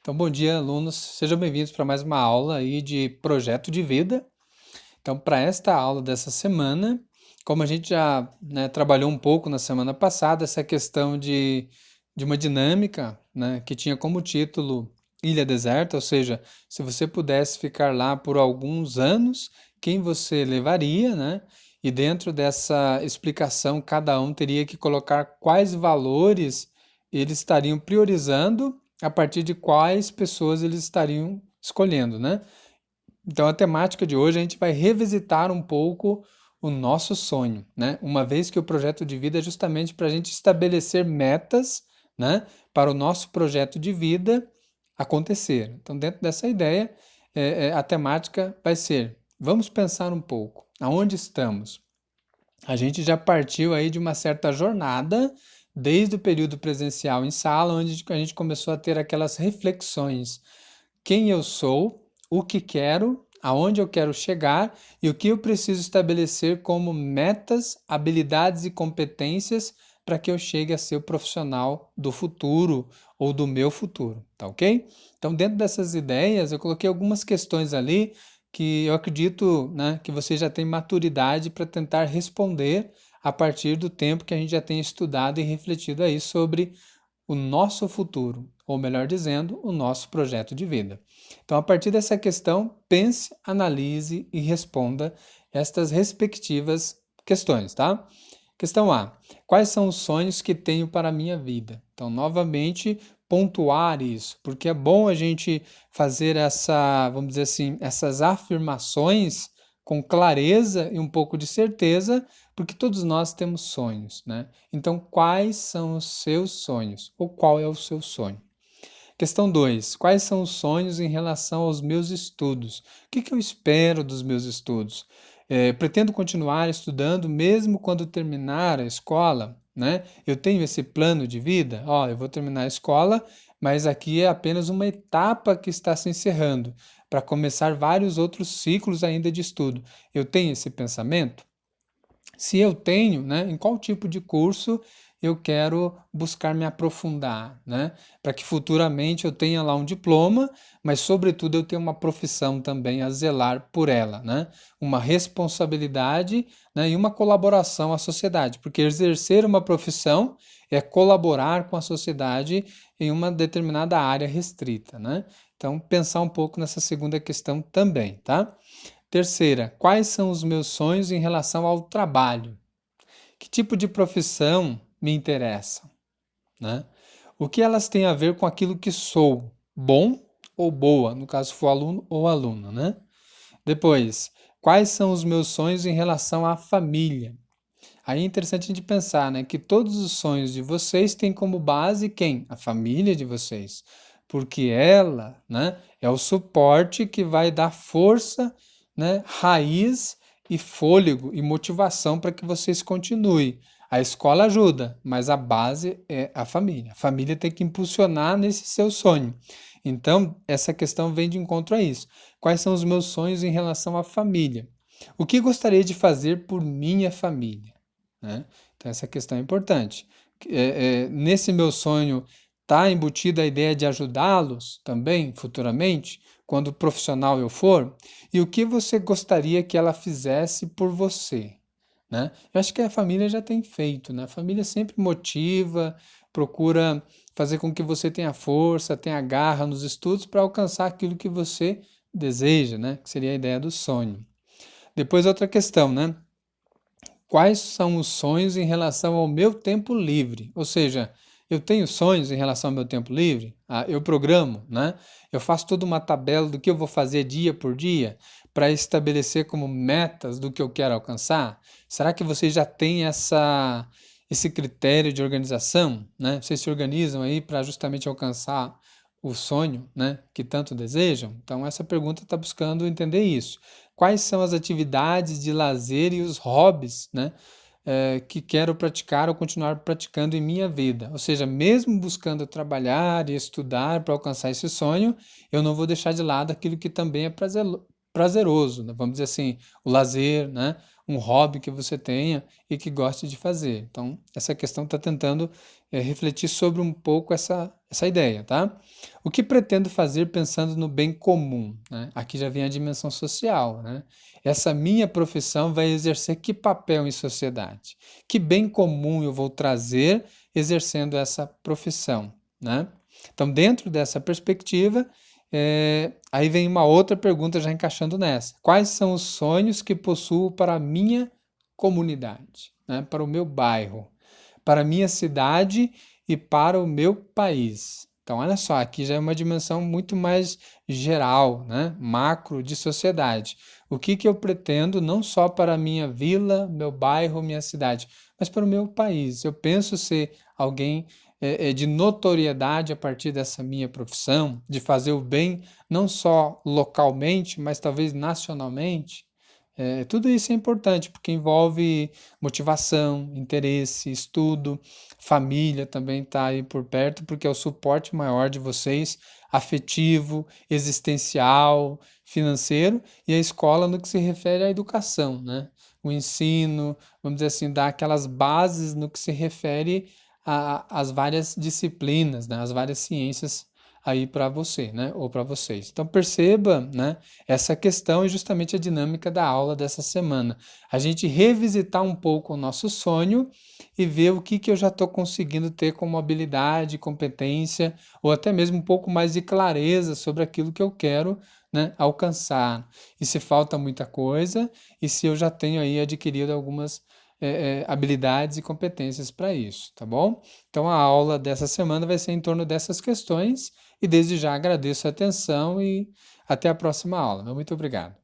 Então, bom dia, alunos. Sejam bem-vindos para mais uma aula aí de projeto de vida. Então, para esta aula dessa semana, como a gente já, né, trabalhou um pouco na semana passada, essa questão de uma dinâmica, né, que tinha como título Ilha Deserta, ou seja, se você pudesse ficar lá por alguns anos, quem você levaria, né? E dentro dessa explicação, cada um teria que colocar quais valores eles estariam priorizando a partir de quais pessoas eles estariam escolhendo, né? Então, a temática de hoje a gente vai revisitar um pouco o nosso sonho, né? Uma vez que o projeto de vida é justamente para a gente estabelecer metas, né? Para o nosso projeto de vida acontecer. Então, dentro dessa ideia, a temática vai ser: vamos pensar um pouco, aonde estamos? A gente já partiu aí de uma certa jornada, desde o período presencial em sala, onde a gente começou a ter aquelas reflexões: quem eu sou, o que quero, aonde eu quero chegar e o que eu preciso estabelecer como metas, habilidades e competências para que eu chegue a ser o profissional do futuro ou do meu futuro, tá ok? Então, dentro dessas ideias, eu coloquei algumas questões ali que eu acredito, né, que você já tem maturidade para tentar responder a partir do tempo que a gente já tem estudado e refletido aí sobre o nosso futuro, ou melhor dizendo, o nosso projeto de vida. Então, a partir dessa questão, pense, analise e responda estas respectivas questões, tá? Questão A: quais são os sonhos que tenho para a minha vida? Então, novamente, pontuar isso, porque é bom a gente fazer vamos dizer assim, essas afirmações com clareza e um pouco de certeza, porque todos nós temos sonhos, né? Então, quais são os seus sonhos? Ou qual é o seu sonho? Questão 2: quais são os sonhos em relação aos meus estudos? O que eu espero dos meus estudos? Pretendo continuar estudando mesmo quando terminar a escola, né? Eu tenho esse plano de vida, ó, eu vou terminar a escola, mas aqui é apenas uma etapa que está se encerrando, para começar vários outros ciclos ainda de estudo. Eu tenho esse pensamento? Se eu tenho, né, em qual tipo de curso eu quero buscar me aprofundar, né? Para que futuramente eu tenha lá um diploma, mas sobretudo eu tenha uma profissão também a zelar por ela, né? Uma responsabilidade, né, e uma colaboração à sociedade, porque exercer uma profissão é colaborar com a sociedade em uma determinada área restrita, né? Então, pensar um pouco nessa segunda questão também, tá? Terceira: quais são os meus sonhos em relação ao trabalho? Que tipo de profissão me interessa, né? O que elas têm a ver com aquilo que sou, bom ou boa, no caso for aluno ou aluna, né? Depois, quais são os meus sonhos em relação à família? Aí é interessante a gente pensar, né, que todos os sonhos de vocês têm como base quem? A família de vocês. Porque ela, né, é o suporte que vai dar força, né, raiz e fôlego e motivação para que vocês continuem. A escola ajuda, mas a base é a família. A família tem que impulsionar nesse seu sonho. Então, essa questão vem de encontro a isso. Quais são os meus sonhos em relação à família? O que gostaria de fazer por minha família? Né? Então, essa questão é importante. Nesse meu sonho está embutida a ideia de ajudá-los também futuramente, quando profissional eu for, e o que você gostaria que ela fizesse por você, né? Eu acho que a família já tem feito, né? A família sempre motiva, procura fazer com que você tenha força, tenha garra nos estudos para alcançar aquilo que você deseja, né? Que seria a ideia do sonho. Depois outra questão, né? Quais são os sonhos em relação ao meu tempo livre? Ou seja, eu tenho sonhos em relação ao meu tempo livre? Eu programo, né? Eu faço toda uma tabela do que eu vou fazer dia por dia para estabelecer como metas do que eu quero alcançar? Será que vocês já têm esse critério de organização, né? Vocês se organizam aí para justamente alcançar o sonho, né, que tanto desejam? Então, essa pergunta está buscando entender isso. Quais são as atividades de lazer e os hobbies, né, que quero praticar ou continuar praticando em minha vida? Ou seja, mesmo buscando trabalhar e estudar para alcançar esse sonho, eu não vou deixar de lado aquilo que também é prazeroso, né? Vamos dizer assim, o lazer, né, um hobby que você tenha e que goste de fazer. Então, essa questão está tentando refletir sobre um pouco essa ideia, tá? O que pretendo fazer pensando no bem comum, né? Aqui já vem a dimensão social, né? Essa minha profissão vai exercer que papel em sociedade? Que bem comum eu vou trazer exercendo essa profissão, né? Então, dentro dessa perspectiva, aí vem uma outra pergunta já encaixando nessa. Quais são os sonhos que possuo para a minha comunidade, né? Para o meu bairro, para a minha cidade e para o meu país? Então, olha só, aqui já é uma dimensão muito mais geral, né? Macro de sociedade. O que que eu pretendo não só para a minha vila, meu bairro, minha cidade, mas para o meu país? Eu penso ser alguém de notoriedade a partir dessa minha profissão, de fazer o bem não só localmente, mas talvez nacionalmente. Tudo isso é importante porque envolve motivação, interesse, estudo, família também está aí por perto, porque é o suporte maior de vocês, afetivo, existencial, financeiro, e a escola no que se refere à educação, né? O ensino, vamos dizer assim, dá aquelas bases no que se refere às várias disciplinas, né? As várias ciências aí para você, né? Ou para vocês. Então perceba, né? Essa questão é justamente a dinâmica da aula dessa semana. A gente revisitar um pouco o nosso sonho e ver o que eu já estou conseguindo ter como habilidade, competência, ou até mesmo um pouco mais de clareza sobre aquilo que eu quero, né, alcançar. E se falta muita coisa, e se eu já tenho aí adquirido algumas habilidades e competências para isso, tá bom? Então a aula dessa semana vai ser em torno dessas questões, e desde já agradeço a atenção e até a próxima aula. Muito obrigado.